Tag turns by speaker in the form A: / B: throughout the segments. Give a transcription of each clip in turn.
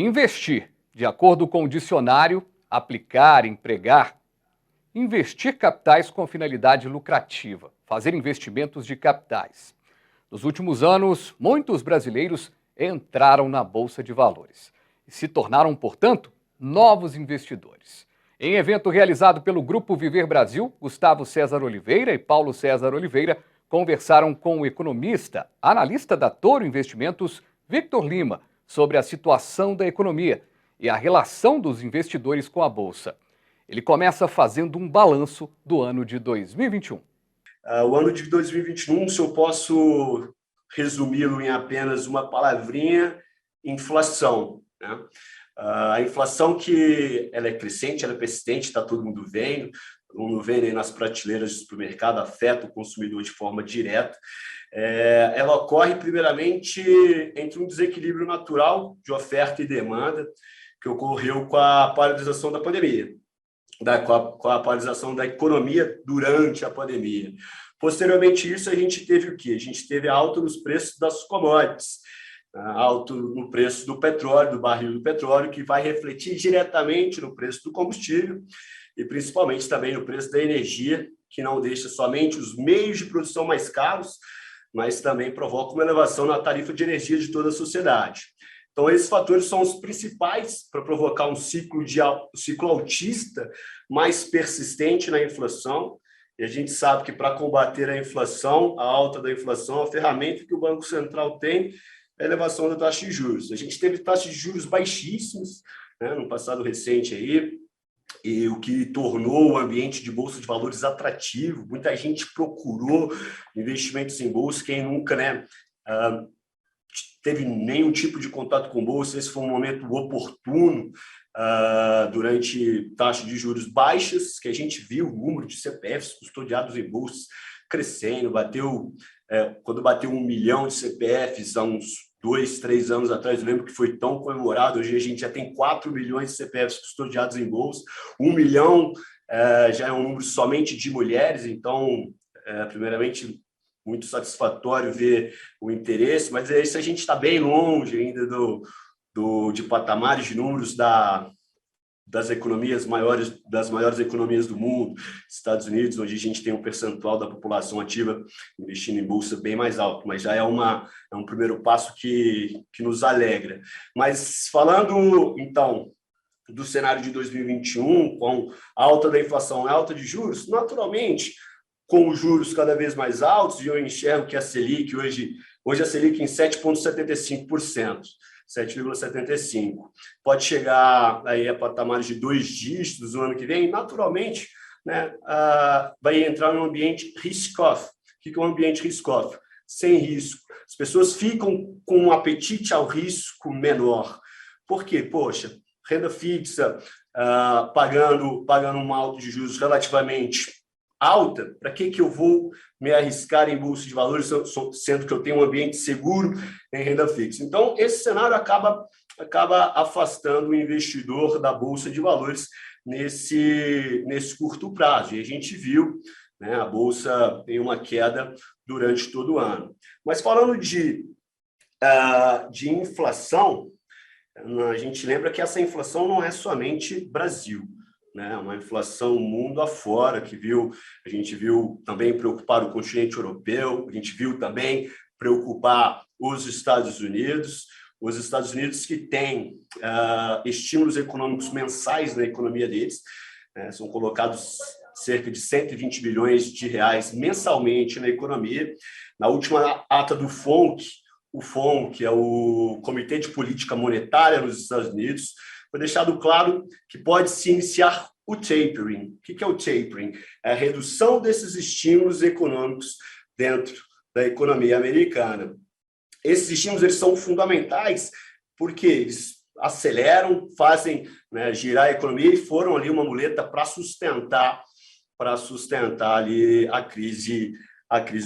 A: Investir, de acordo com o dicionário, aplicar, empregar. Investir capitais com finalidade lucrativa, fazer investimentos de capitais. Nos últimos anos, muitos brasileiros entraram na Bolsa de Valores e se tornaram, portanto, novos investidores. Em evento realizado pelo Grupo Viver Brasil, Gustavo César Oliveira e Paulo César Oliveira conversaram com o economista, analista da Toro Investimentos, Victor Lima, sobre a situação da economia e a relação dos investidores com a Bolsa. Ele começa fazendo um balanço do ano de 2021.
B: O ano de 2021, se eu posso resumi-lo em apenas uma palavrinha, inflação, né? A inflação que ela é crescente, ela é persistente, está todo mundo vendo aí nas prateleiras do supermercado, afeta o consumidor de forma direta. Ela ocorre, primeiramente, entre um desequilíbrio natural de oferta e demanda, que ocorreu com a paralisação da pandemia, com a paralisação da economia durante a pandemia. Posteriormente a isso, a gente teve o quê? A gente teve alta nos preços das commodities, alto no preço do petróleo, do barril do petróleo, que vai refletir diretamente no preço do combustível e principalmente também no preço da energia, que não deixa somente os meios de produção mais caros, mas também provoca uma elevação na tarifa de energia de toda a sociedade. Então, esses fatores são os principais para provocar um ciclo altista mais persistente na inflação. E a gente sabe que para combater a inflação, a alta da inflação, a ferramenta que o Banco Central tem é a elevação da taxa de juros. A gente teve taxas de juros baixíssimas, né, no passado recente aí, e o que tornou o ambiente de bolsa de valores atrativo. Muita gente procurou investimentos em bolsa, quem nunca, né, teve nenhum tipo de contato com bolsa. Esse foi um momento oportuno durante taxas de juros baixas, que a gente viu o número de CPFs custodiados em bolsas crescendo, quando bateu 1 milhão de CPFs há uns 2, 3 anos atrás, eu lembro que foi tão comemorado. Hoje a gente já tem 4 milhões de CPFs custodiados em bolsa, 1 milhão já é um número somente de mulheres, então, primeiramente, muito satisfatório ver o interesse, mas isso a gente está bem longe ainda de patamares de números das economias maiores, das maiores economias do mundo, Estados Unidos, onde a gente tem um percentual da população ativa investindo em bolsa bem mais alto, mas já é um primeiro passo que nos alegra. Mas falando, então, do cenário de 2021, com a alta da inflação e alta de juros, naturalmente, com os juros cada vez mais altos, e eu enxergo que a Selic, hoje a Selic em 7,75%, 7,75%, pode chegar aí a patamares de 2 dígitos no ano que vem, naturalmente, né, vai entrar num ambiente risk-off. O que é um ambiente risk-off? Sem risco. As pessoas ficam com um apetite ao risco menor. Por quê? Poxa, renda fixa, pagando uma alta de juros relativamente alta, para que eu vou me arriscar em bolsa de valores, sendo que eu tenho um ambiente seguro em renda fixa? Então, esse cenário acaba afastando o investidor da bolsa de valores nesse curto prazo. E a gente viu, né, a bolsa tem uma queda durante todo o ano. Mas falando de inflação, a gente lembra que essa inflação não é somente Brasil, né? Uma inflação mundo afora, a gente viu também preocupar o continente europeu, a gente viu também preocupar os Estados Unidos que têm estímulos econômicos mensais na economia deles, né? São colocados cerca de 120 bilhões de reais mensalmente na economia. Na última ata do FONC, que é o Comitê de Política Monetária nos Estados Unidos, foi deixado claro que pode-se iniciar o tapering. O que é o tapering? É a redução desses estímulos econômicos dentro da economia americana. Esses estímulos eles são fundamentais porque eles aceleram, fazem, né, girar a economia e foram ali uma muleta para sustentar ali a crise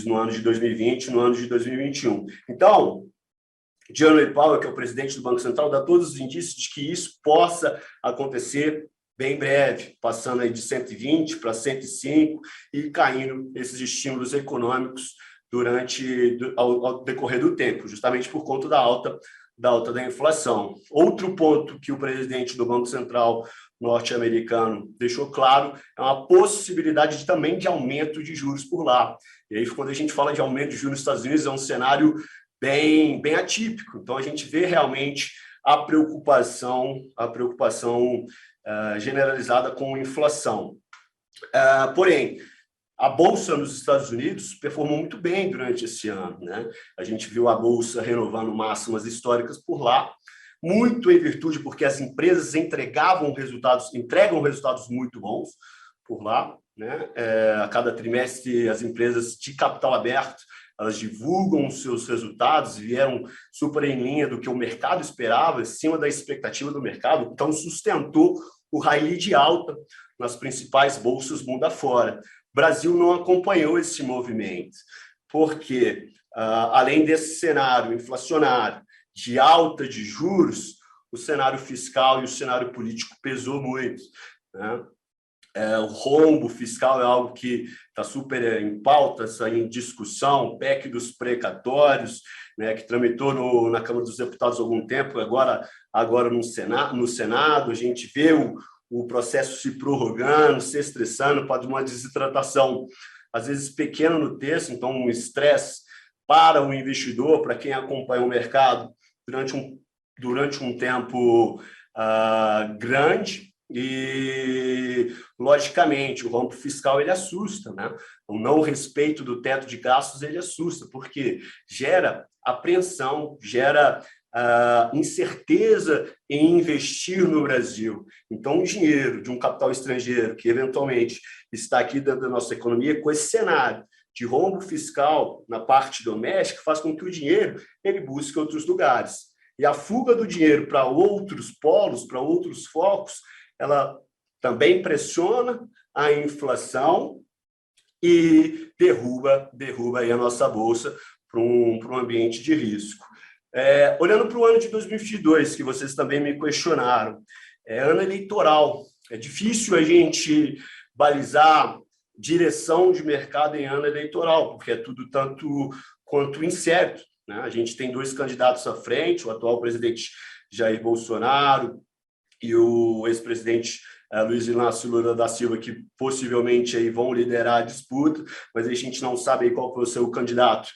B: no ano de 2020, no ano de 2021. Então, Jerome Powell, que é o presidente do Banco Central, dá todos os indícios de que isso possa acontecer bem breve, passando aí de 120 para 105 e caindo esses estímulos econômicos ao decorrer do tempo, justamente por conta da alta da inflação. Outro ponto que o presidente do Banco Central norte-americano deixou claro é uma possibilidade também de aumento de juros por lá. E aí, quando a gente fala de aumento de juros nos Estados Unidos, é um cenário bem atípico. Então, a gente vê realmente a preocupação generalizada com a inflação. Porém, a Bolsa nos Estados Unidos performou muito bem durante esse ano, né? A gente viu a Bolsa renovando máximas históricas por lá, muito em virtude porque as empresas entregam resultados muito bons por lá, né? A cada trimestre, as empresas de capital aberto, elas divulgam os seus resultados e vieram super em linha do que o mercado esperava, acima da expectativa do mercado, então sustentou o high yield alta nas principais bolsas mundo afora. O Brasil não acompanhou esse movimento, porque, além desse cenário inflacionário de alta de juros, o cenário fiscal e o cenário político pesou muito, né? O rombo fiscal é algo que está super em pauta, está em discussão, o PEC dos precatórios, né, que tramitou na Câmara dos Deputados há algum tempo, agora no Senado, a gente vê o processo se prorrogando, se estressando, pode uma desidratação, às vezes pequena no texto, então um estresse para o investidor, para quem acompanha o mercado durante um tempo grande. E, logicamente, o rombo fiscal ele assusta, né? O não respeito do teto de gastos ele assusta, porque gera apreensão, gera incerteza em investir no Brasil. Então, o dinheiro de um capital estrangeiro que, eventualmente, está aqui dentro da nossa economia, com esse cenário de rombo fiscal na parte doméstica, faz com que o dinheiro ele busque outros lugares. E a fuga do dinheiro para outros polos, para outros focos, ela também pressiona a inflação e derruba aí a nossa bolsa para um ambiente de risco. Olhando para o ano de 2022, que vocês também me questionaram, ano eleitoral, é difícil a gente balizar direção de mercado em ano eleitoral, porque é tudo tanto quanto incerto, né? A gente tem 2 candidatos à frente, o atual presidente Jair Bolsonaro e o ex-presidente Luiz Inácio Lula da Silva, que possivelmente aí vão liderar a disputa, mas a gente não sabe qual vai ser o candidato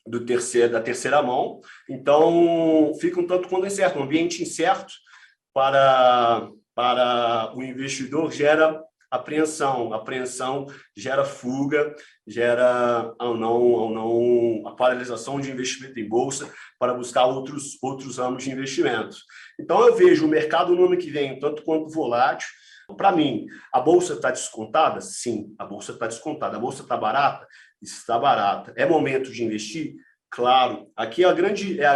B: da terceira mão. Então, fica um tanto quanto incerto. Um ambiente incerto para o investidor gera apreensão gera fuga, gera a paralisação de investimento em bolsa para buscar outros ramos de investimento. Então, eu vejo o mercado no ano que vem tanto quanto volátil. Para mim, a bolsa está descontada? Sim, a bolsa está descontada. A bolsa está barata? Está barata. É momento de investir? Claro. Aqui a grande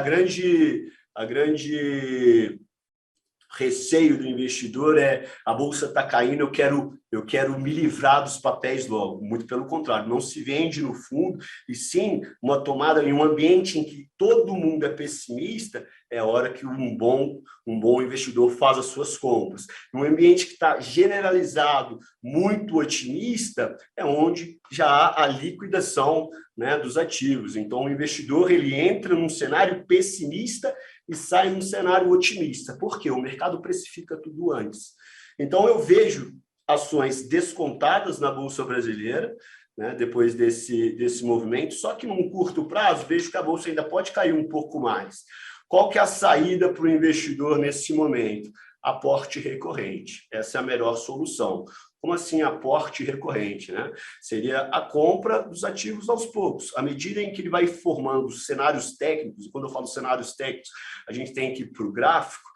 B: receio do investidor a bolsa está caindo, eu quero me livrar dos papéis logo. Muito pelo contrário, não se vende no fundo, e sim uma tomada em um ambiente em que todo mundo é pessimista, é hora que um bom investidor faz as suas compras. Um ambiente que está generalizado, muito otimista, é onde já há a liquidação, né, dos ativos. Então, o investidor ele entra num cenário pessimista e sai num cenário otimista. Por quê? O mercado precifica tudo antes. Então, eu vejo ações descontadas na Bolsa Brasileira, né, depois desse movimento, só que num curto prazo, vejo que a Bolsa ainda pode cair um pouco mais. Qual que é a saída para o investidor nesse momento? Aporte recorrente. Essa é a melhor solução. Como assim aporte recorrente, né? Seria a compra dos ativos aos poucos. À medida em que ele vai formando cenários técnicos, e quando eu falo cenários técnicos, a gente tem que ir para o gráfico,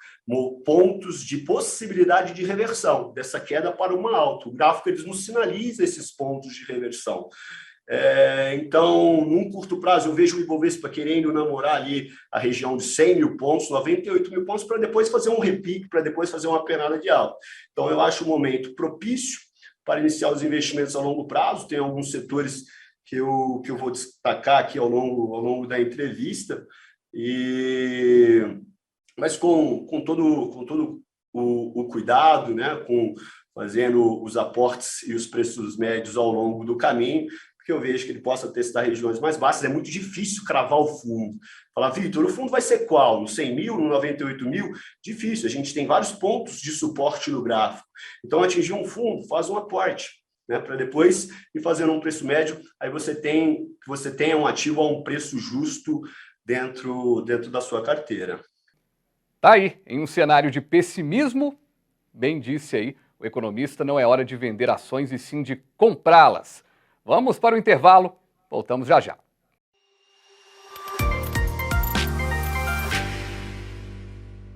B: pontos de possibilidade de reversão, dessa queda para uma alta. O gráfico eles nos sinaliza esses pontos de reversão. Então, num curto prazo, eu vejo o Ibovespa querendo namorar ali a região de 100 mil pontos, 98 mil pontos, para depois fazer um repique, para depois fazer uma penada de alta. Então, eu acho um momento propício para iniciar os investimentos a longo prazo. Tem alguns setores que eu vou destacar aqui ao longo da entrevista, mas com todo o cuidado, né, fazendo os aportes e os preços médios ao longo do caminho, que eu vejo que ele possa testar regiões mais baixas. É muito difícil cravar o fundo. Falar, Vitor, o fundo vai ser qual? No 100 mil, no 98 mil? Difícil, a gente tem vários pontos de suporte no gráfico. Então, atingir um fundo, faz um aporte, né, para depois ir fazendo um preço médio, aí você tenha um ativo a um preço justo dentro da sua carteira.
A: Tá aí, em um cenário de pessimismo, bem disse aí o economista, não é hora de vender ações e sim de comprá-las. Vamos para o intervalo, voltamos já já.